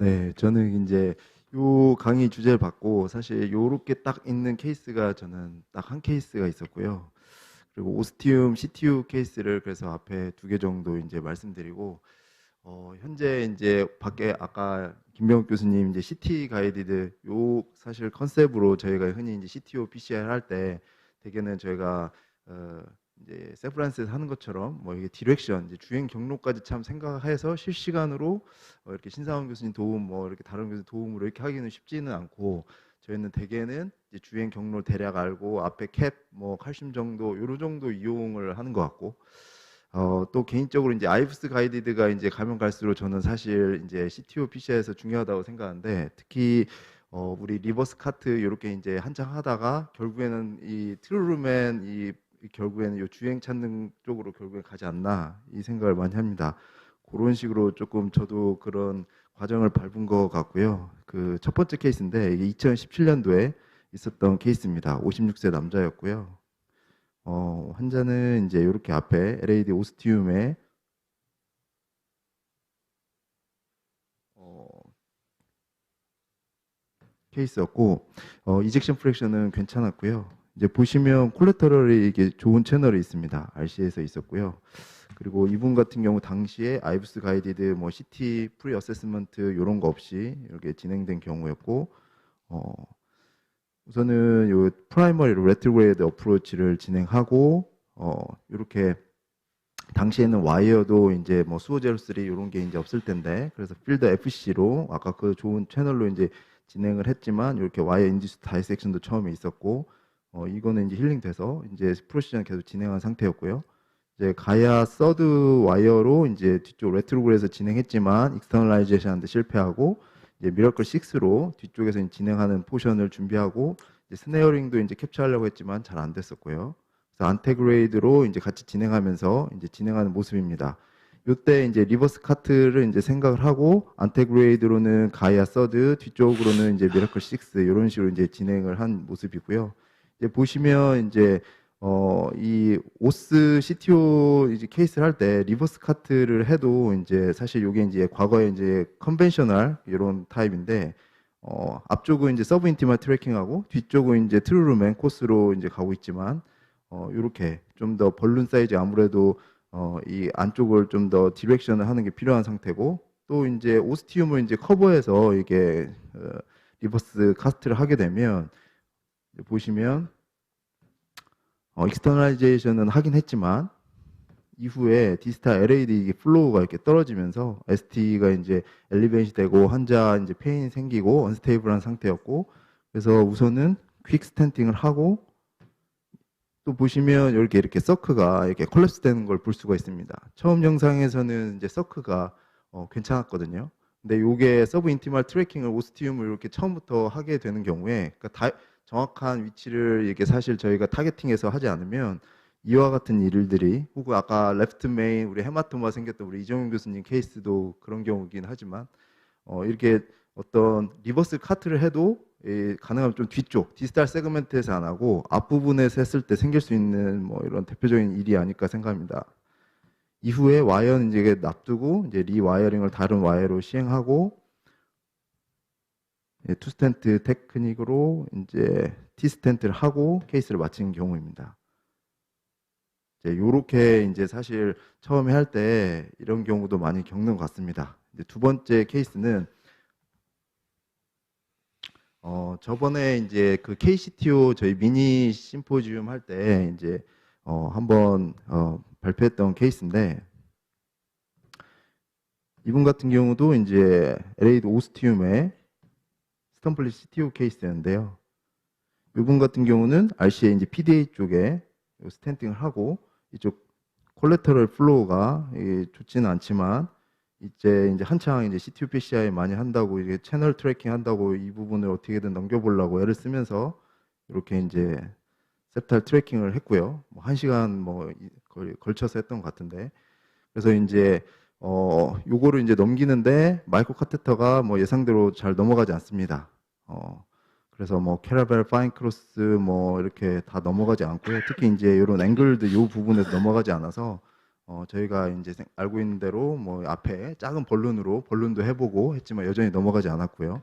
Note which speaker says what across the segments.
Speaker 1: 네, 저는 이제 요 강의 주제를 받고 사실 요렇게 딱 있는 케이스가 저는 딱 한 케이스가 있었고요. 그리고 오스티움 CTU 케이스를 그래서 앞에 두 개 정도 이제 말씀드리고 현재 이제 밖에 아까 김병욱 교수님 이제 CT 가이디드 요 사실 컨셉으로 저희가 흔히 이제 CTO PCR 할 때 대개는 저희가 어 이제 샌프란시스에서 하는 것처럼 뭐 이게 디렉션 이제 주행 경로까지 참 생각해서 실시간으로 이렇게 신상원 교수님 도움 뭐 이렇게 다른 교수 도움으로 이렇게 하기는 쉽지는 않고 저희는 대개는 이제 주행 경로 대략 알고 앞에 캡 뭐 칼슘 정도 요런 정도 이용을 하는 것 같고 또 개인적으로 이제 아이브스 가이디드가 이제 가면 갈수록 저는 사실 이제 CTO PC에서 중요하다고 생각하는데 특히 우리 리버스 카트 이렇게 이제 한창 하다가 결국에는 이 트루루맨 이 결국에는 요 주행 찾는 쪽으로 결국에 가지 않나 이 생각을 많이 합니다. 그런 식으로 조금 저도 그런 과정을 밟은 것 같고요. 그 첫 번째 케이스인데 이게 2017년도에 있었던 케이스입니다. 56세 남자였고요. 환자는 이제 이렇게 앞에 LAD 오스티움에 어, 케이스였고 이젝션 프랙션은 괜찮았고요. 이제 보시면 콜레터럴이 이게 좋은 채널이 있습니다. RC에서 있었고요. 그리고 이분 같은 경우 당시에 아이브스 가이디드 뭐 CT 프리 어세스먼트 이런 거 없이 이렇게 진행된 경우였고 어, 우선은 요 프라이머리로 레트로그레이드 어프로치를 진행하고 이렇게 당시에는 와이어도 이제 뭐 수호 제로 3 이런 게 이제 없을 텐데 그래서 필드 FC로 아까 그 좋은 채널로 이제 진행을 했지만 이렇게 와이어 인디스 다이섹션도 처음에 있었고 이거는 이제 힐링 돼서 이제 프로시전 계속 진행한 상태였고요. 이제 가야 서드 와이어로 이제 뒤쪽 레트로그에서 진행했지만 익스터널라이제이션 하는데 실패하고 이제 미러클 6로 뒤쪽에서 이제 진행하는 포션을 준비하고 이제 스네어링도 이제 캡처하려고 했지만 잘 안 됐었고요. 그래서 안테그레이드로 이제 같이 진행하면서 이제 진행하는 모습입니다. 이때 이제 리버스 카트를 이제 생각을 하고 안테그레이드로는 가야 서드 뒤쪽으로는 이제 미러클 6 이런 식으로 이제 진행을 한 모습이고요. 이제 보시면 이제 이 오스 CTO 이제 케이스를 할 때 리버스 카트를 해도 이제 사실 이게 이제 과거에 이제 컨벤셔널 이런 타입인데 앞쪽은 이제 서브 인티마 트래킹하고 뒤쪽은 이제 트루루맨 코스로 이제 가고 있지만 이렇게 좀 더 벌룬 사이즈 아무래도 이 안쪽을 좀 더 디렉션을 하는 게 필요한 상태고 또 이제 오스티움을 이제 커버해서 이게 리버스 카트를 하게 되면 보시면 익스터널라이제이션은 하긴 했지만 이후에 디스타 LAD 플로우가 이렇게 떨어지면서 ST가 이제 엘리베이션 되고 환자 이제 페인이 생기고 언스테이블한 상태였고 그래서 우선은 퀵 스탠팅을 하고 또 보시면 이렇게 서크가 이렇게 콜랩스 되는 걸 볼 수가 있습니다. 처음 영상에서는 이제 서크가 괜찮았거든요. 근데 이게 서브 인티멀 트래킹을 오스티움을 이렇게 처음부터 하게 되는 경우에 그러니까 정확한 위치를 이게 사실 저희가 타겟팅해서 하지 않으면 이와 같은 일들이 혹은 아까 레프트 메인 우리 헤마토마 생겼던 우리 이정훈 교수님 케이스도 그런 경우긴 하지만 이렇게 어떤 리버스 카트를 해도 가능하면 좀 뒤쪽 디지털 세그멘트에서 안 하고 앞부분에서 했을 때 생길 수 있는 뭐 이런 대표적인 일이 아닐까 생각합니다. 이후에 와이어는 이제 놔두고 이제 리와이어링을 다른 와이어로 시행하고 투 스탠트 테크닉으로 이제 티 스탠트를 하고 케이스를 마치는 경우입니다. 이제 요렇게 이제 사실 처음에 할 때 이런 경우도 많이 겪는 것 같습니다. 이제 두 번째 케이스는 저번에 이제 그 KCTO 저희 미니 심포지움 할 때 이제 한번 발표했던 케이스인데 이분 같은 경우도 이제 LA도 오스티움의 스턴플리 CTO 케이스였는데요. 이분 같은 경우는 RCA 이제 PDA 쪽에 스탠팅을 하고 이쪽 콜레터럴 플로우가 좋지는 않지만 이제 한창 이제 CTO PCI 많이 한다고 이게 채널 트래킹 한다고 이 부분을 어떻게든 넘겨보려고 애를 쓰면서 이렇게 이제 셉탈 트래킹을 했고요. 뭐 1시간 뭐 걸쳐서 했던 것 같은데 그래서 이제 요거를 이제 넘기는데 마이크로 카테터가 뭐 예상대로 잘 넘어가지 않습니다. 그래서 뭐 캐러벨 파인 크로스 뭐 이렇게 다 넘어가지 않고요. 특히 이제 이런 앵글드 요 부분에서 넘어가지 않아서 저희가 이제 알고 있는 대로 뭐 앞에 작은 벌룬도 해보고 했지만 여전히 넘어가지 않았고요.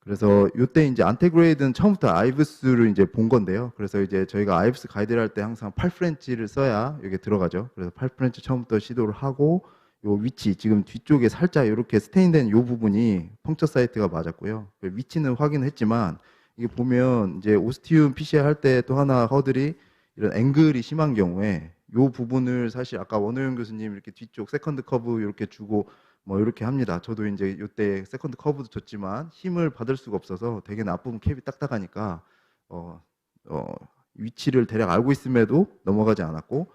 Speaker 1: 그래서 이때 이제 안테그레이드는 처음부터 아이브스를 이제 본 건데요. 그래서 이제 저희가 아이브스 가이드를 할 때 항상 8프렌치를 써야 이게 들어가죠. 그래서 8프렌치 처음부터 시도를 하고 요 위치 지금 뒤쪽에 살짝 이렇게 스테인된 요 부분이 펑처 사이트가 맞았고요. 위치는 확인했지만 이게 보면 이제 오스티움 PCR 할 때 또 하나 허들이 이런 앵글이 심한 경우에 요 부분을 사실 아까 원호영 교수님 이렇게 뒤쪽 세컨드 커브 이렇게 주고 뭐 이렇게 합니다. 저도 이제 이때 세컨드 커브도 줬지만 힘을 받을 수가 없어서 되게 나쁜 캡이 딱딱하니까 어, 어, 위치를 대략 알고 있음에도 넘어가지 않았고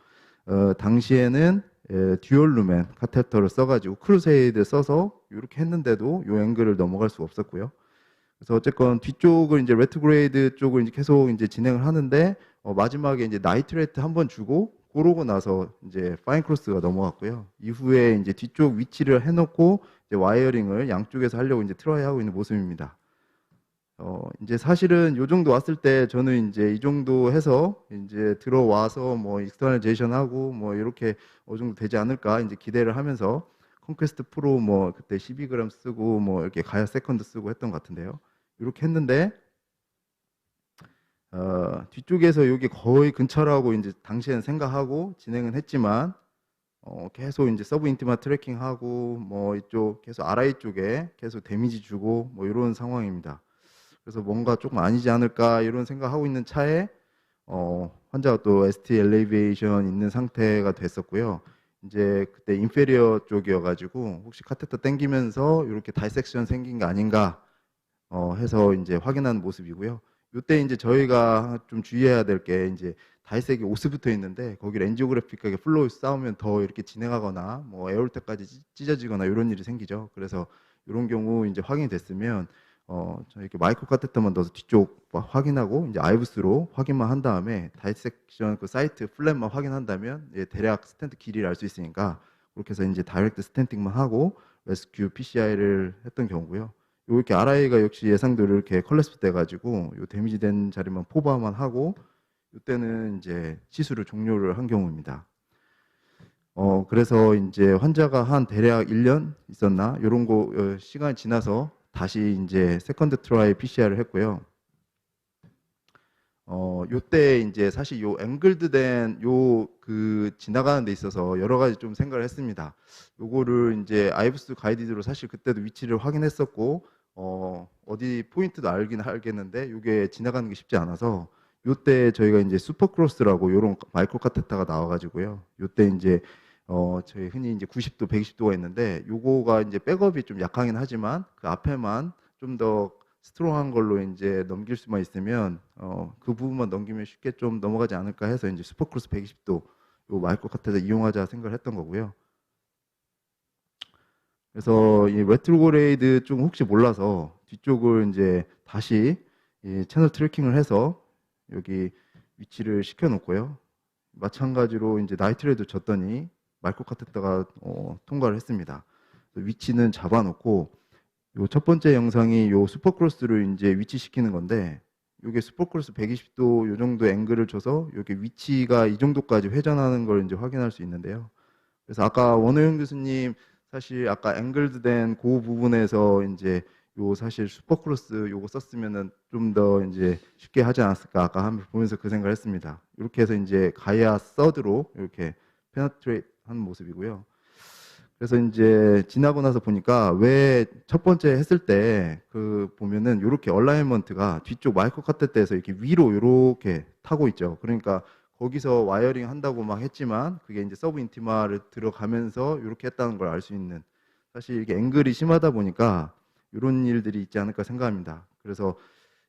Speaker 1: 당시에는 듀얼 루멘 카테터를 써가지고 크루세이드 써서 이렇게 했는데도 요 앵글을 넘어갈 수가 없었고요. 그래서 어쨌건 뒤쪽을 이제 레트그레이드 쪽을 이제 계속 이제 진행을 하는데 마지막에 이제 나이트레이트 한 번 주고 그러고 나서 이제 파인 크로스가 넘어갔고요. 이후에 이제 뒤쪽 위치를 해놓고 이제 와이어링을 양쪽에서 하려고 이제 트라이 하고 있는 모습입니다. 이제 사실은 요 정도 왔을 때 저는 이제 이 정도 해서 이제 들어와서 뭐 익스터널제이션 하고 뭐 이렇게 어느 정도 되지 않을까 이제 기대를 하면서 컨퀘스트 프로 뭐 그때 12g 쓰고 뭐 이렇게 가야 세컨드 쓰고 했던 것 같은데요. 이렇게 했는데 뒤쪽에서 여기 거의 근처라고 이제 당시에는 생각하고 진행은 했지만 계속 이제 서브 인티마 트래킹하고 뭐 이쪽 계속 RI 쪽에 계속 데미지 주고 뭐 이런 상황입니다. 그래서 뭔가 조금 아니지 않을까 이런 생각하고 있는 차에 환자가 또 ST 엘리베이션 있는 상태가 됐었고요. 이제 그때 인페리어 쪽이어가지고 혹시 카테터 땡기면서 이렇게 다이섹션 생긴 거 아닌가 해서 이제 확인한 모습이고요. 이때 이제 저희가 좀 주의해야 될 게 이제 다이색이 오스 붙어 있는데 거기를 엔지오그래픽하게 플로우 싸우면 더 이렇게 진행하거나 뭐 에어홀때까지 찢어지거나 이런 일이 생기죠. 그래서 이런 경우 이제 확인이 됐으면 저 이렇게 마이크로 카테터만 넣어서 뒤쪽 확인하고 이제 아이브스로 확인만 한 다음에 다이섹션 그 사이트 플랫만 확인한다면 대략 스텐트 길이를 알 수 있으니까 그렇게 해서 이제 다이렉트 스텐팅만 하고 레스큐 PCI를 했던 경우고요. 이렇게 RI가 역시 예상대로 이렇게 컬렉스 돼가지고 요 데미지 된 자리만 포바만 하고 이때는 이제 시술을 종료를 한 경우입니다. 그래서 이제 환자가 한 대략 1년 있었나 이런 거 시간이 지나서 다시 이제 세컨드 트라이 PCR을 했고요. 요때 이제 사실 요 앵글드 된 요 그 지나가는 데 있어서 여러 가지 좀 생각을 했습니다. 요거를 이제 아이브스 가이디드로 사실 그때도 위치를 확인했었고 어디 포인트도 알겠는데 요게 지나가는 게 쉽지 않아서 요때 저희가 이제 슈퍼크로스라고 요런 마이크로 카테타가 나와가지고요. 요때 이제 저희 흔히 이제 90도, 120도가 있는데 요거가 이제 백업이 좀 약하긴 하지만 그 앞에만 좀 더 스트롱한 걸로 이제 넘길 수만 있으면 그 부분만 넘기면 쉽게 좀 넘어가지 않을까 해서 이제 슈퍼크로스 120도 요 마이크로 카테타 이용하자 생각을 했던 거고요. 그래서 이 레트로그레이드 좀 혹시 몰라서 뒤쪽을 이제 다시 이 채널 트래킹을 해서 여기 위치를 시켜 놓고요. 마찬가지로 이제 나이트레이드 줬더니 마이크로 카테터가 통과를 했습니다. 위치는 잡아놓고 요 첫 번째 영상이 요 슈퍼크로스를 이제 위치시키는 건데 요게 슈퍼크로스 120도 요 정도 앵글을 줘서 요게 위치가 이 정도까지 회전하는 걸 이제 확인할 수 있는데요. 그래서 아까 원호영 교수님 사실 아까 앵글드 된 그 부분에서 이제 요 사실 슈퍼크로스 요거 썼으면은 좀 더 이제 쉽게 하지 않았을까 아까 한번 보면서 그 생각을 했습니다. 이렇게 해서 이제 가야 서드로 이렇게 페너트레이트 한 모습이고요. 그래서 이제 지나고 나서 보니까 왜 첫 번째 했을 때 그 보면은 이렇게 얼라이먼트가 뒤쪽 마이크로 카테터에서 이렇게 위로 이렇게 타고 있죠. 그러니까 거기서 와이어링 한다고 막 했지만 그게 이제 서브 인티마를 들어가면서 이렇게 했다는 걸 알 수 있는 사실 이게 앵글이 심하다 보니까 이런 일들이 있지 않을까 생각합니다. 그래서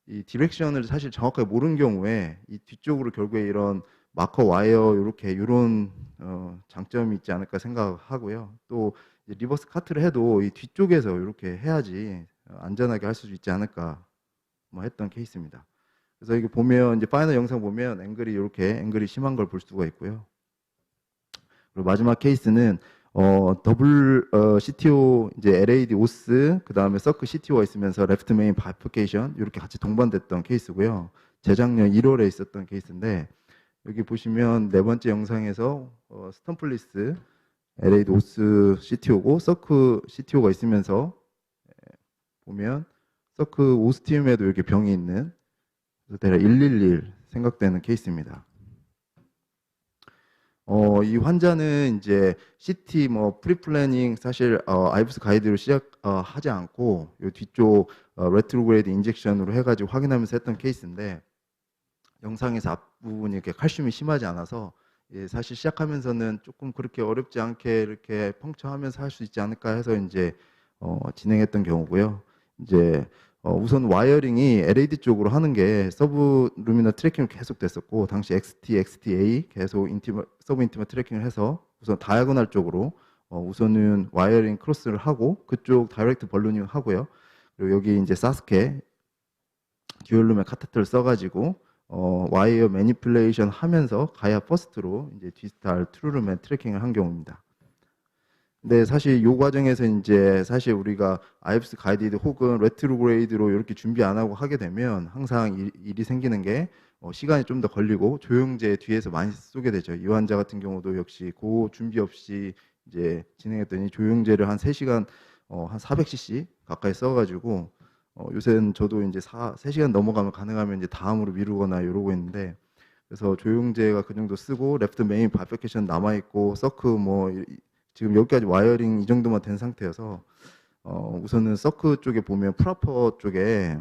Speaker 1: 이 디렉션을 사실 정확하게 모르는 경우에 이 뒤쪽으로 결국에 이런 마커 와이어 이렇게 이런 장점이 있지 않을까 생각하고요. 또 리버스 카트를 해도 이 뒤쪽에서 이렇게 해야지 안전하게 할 수 있지 않을까 뭐 했던 케이스입니다. 그래서 이게 보면 이제 파이널 영상 보면 앵글이 이렇게 앵글이 심한 걸 볼 수가 있고요. 그리고 마지막 케이스는 더블 CTO 이제 LAD 오스 그 다음에 서클 CTO가 있으면서 레프트 메인 바이프케이션 이렇게 같이 동반됐던 케이스고요. 재작년 1월에 있었던 케이스인데 여기 보시면 네 번째 영상에서 스턴플리스 LA 노스 CTO고 서크 CTO가 있으면서 보면 서크 오스티움에도 이렇게 병이 있는 대략 111 생각되는 케이스입니다. 이 환자는 이제 CT 뭐 프리플래닝 사실 아이브스 가이드로 시작하지 않고 요 뒤쪽 레트로그레이드 인젝션으로 해가지고 확인하면서 했던 케이스인데 영상에서 앞부분이 이렇게 칼슘이 심하지 않아서 예, 사실 시작하면서는 조금 그렇게 어렵지 않게 이렇게 펑처하면서 할 수 있지 않을까 해서 이제 진행했던 경우고요. 이제 우선 와이어링이 LAD 쪽으로 하는 게 서브 루미너 트래킹을 계속 됐었고 당시 XT, XTA 계속 서브 인티머 트래킹을 해서 우선 다이아고널 쪽으로 우선은 와이어링 크로스를 하고 그쪽 다이렉트 벌루닝 하고요. 그리고 여기 이제 사스케 듀얼룸의 카테터를 써가지고 와이어 매니플레이션 하면서 가야 퍼스트로 이제 디지털 트루룸의 트래킹을 한 경우입니다. 근데 사실 이 과정에서 이제 사실 우리가 아이브스 가이디드 혹은 레트로그레이드로 이렇게 준비 안 하고 하게 되면 항상 일이 생기는 게 시간이 좀 더 걸리고 조영제 뒤에서 많이 쏘게 되죠. 이 환자 같은 경우도 역시 그 준비 없이 이제 진행했더니 조영제를 한 3시간 한 400cc 가까이 써가지고 요새는 저도 이제 3시간 넘어가면 가능하면 이제 다음으로 미루거나 이러고 있는데 그래서 조영제가 그 정도 쓰고 레프트 메인 바이피케이션 남아 있고 서크 뭐 지금 여기까지 와이어링 이 정도만 된 상태여서 우선은 서크 쪽에 보면 프라퍼 쪽에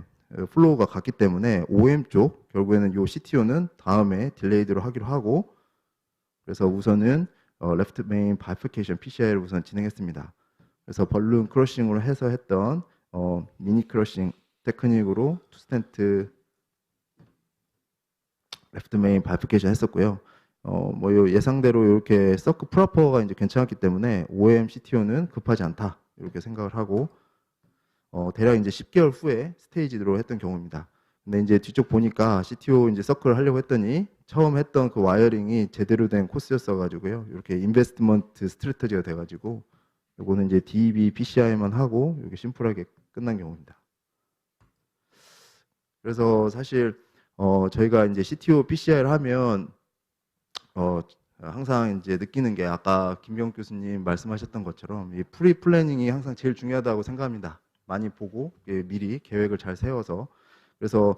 Speaker 1: 플로우가 갔기 때문에 OM 쪽 결국에는 요 CTO는 다음에 딜레이드로 하기로 하고 그래서 우선은 레프트 메인 바이피케이션 PCI를 우선 진행했습니다. 그래서 벌룬 크러싱으로 해서 했던 미니 크러싱 테크닉으로 투 스텐트 레프트 메인 바이피케이션 했었고요. 뭐 예상대로 이렇게 서크 프로퍼가 이제 괜찮았기 때문에 OM CTO는 급하지 않다 이렇게 생각을 하고 대략 이제 10개월 후에 스테이지로 했던 경우입니다. 근데 이제 뒤쪽 보니까 CTO 이제 서클을 하려고 했더니 처음 했던 그 와이어링이 제대로 된 코스였어 가지고요. 이렇게 인베스트먼트 스트래터지가 돼 가지고 요거는 이제 DB PCI만 하고 이렇게 심플하게 끝난 경우입니다. 그래서 사실 저희가 이제 CTO PCI를 하면 항상 이제 느끼는 게 아까 김병욱 교수님 말씀하셨던 것처럼 이 프리 플래닝이 항상 제일 중요하다고 생각합니다. 많이 보고 미리 계획을 잘 세워서 그래서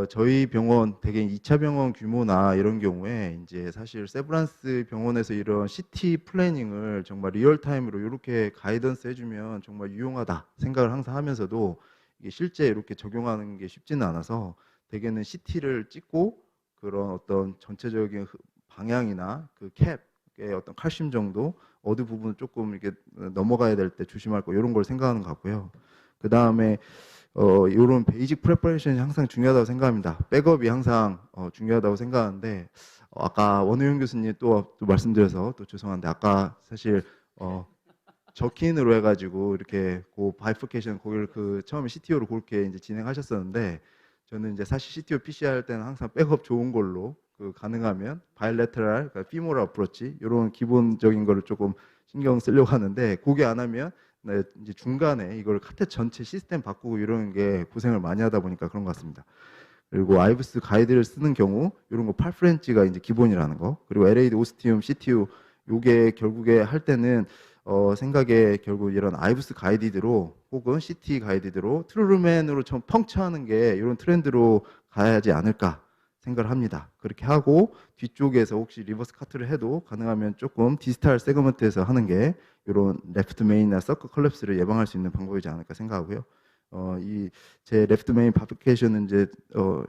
Speaker 1: 저희 병원 되게 2차 병원 규모나 이런 경우에 이제 사실 세브란스 병원에서 이런 CT 플래닝을 정말 리얼타임으로 이렇게 가이던스 해주면 정말 유용하다 생각을 항상 하면서도 이게 실제 이렇게 적용하는 게 쉽지는 않아서 대개는 CT를 찍고 그런 어떤 전체적인 방향이나 그 캡의 어떤 칼슘 정도 어느 부분을 조금 이렇게 넘어가야 될 때 조심할 거 이런 걸 생각하는 것 같고요. 그 다음에 이런 베이직 프레퍼레이션이 항상 중요하다고 생각합니다. 백업이 항상 중요하다고 생각하는데 아까 원우영 교수님 또 말씀드려서 또 죄송한데 아까 사실 저킨으로 해가지고 이렇게 그 바이포케이션 거기를 그 처음에 CTO로 그렇게 이제 진행하셨었는데 저는 이제 사실 CTO PC 할 때는 항상 백업 좋은 걸로 그 가능하면 바이레터럴, 그러니까 피모럴 어프로치 이런 기본적인 거를 조금 신경 쓰려고 하는데 그게 안 하면 네, 이제 중간에 이걸 카테 전체 시스템 바꾸고 이런 게 고생을 많이 하다 보니까 그런 것 같습니다. 그리고 아이브스 가이드를 쓰는 경우 이런 거 8프렌치가 이제 기본이라는 거 그리고 LAD 오스티움 CTU 요게 결국에 할 때는 생각에 결국 이런 아이브스 가이디드로 혹은 CT 가이디드로 트루루맨으로 좀 펑처하는 게 이런 트렌드로 가야지 않을까 생각을 합니다. 그렇게 하고 뒤쪽에서 혹시 리버스 카트를 해도 가능하면 조금 디지털 세그먼트에서 하는 게 이런 레프트 메인이나 서클 컬랩스를 예방할 수 있는 방법이지 않을까 생각하고요. 이 제 레프트 메인 바피케이션은 이제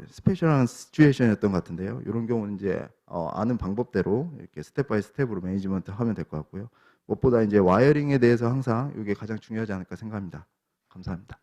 Speaker 1: 스페셜한 시츄에이션이었던 것 같은데요. 이런 경우는 이제 아는 방법대로 이렇게 스텝 바이 스텝으로 매니지먼트 하면 될 것 같고요. 무엇보다 이제 와이어링에 대해서 항상 이게 가장 중요하지 않을까 생각합니다. 감사합니다.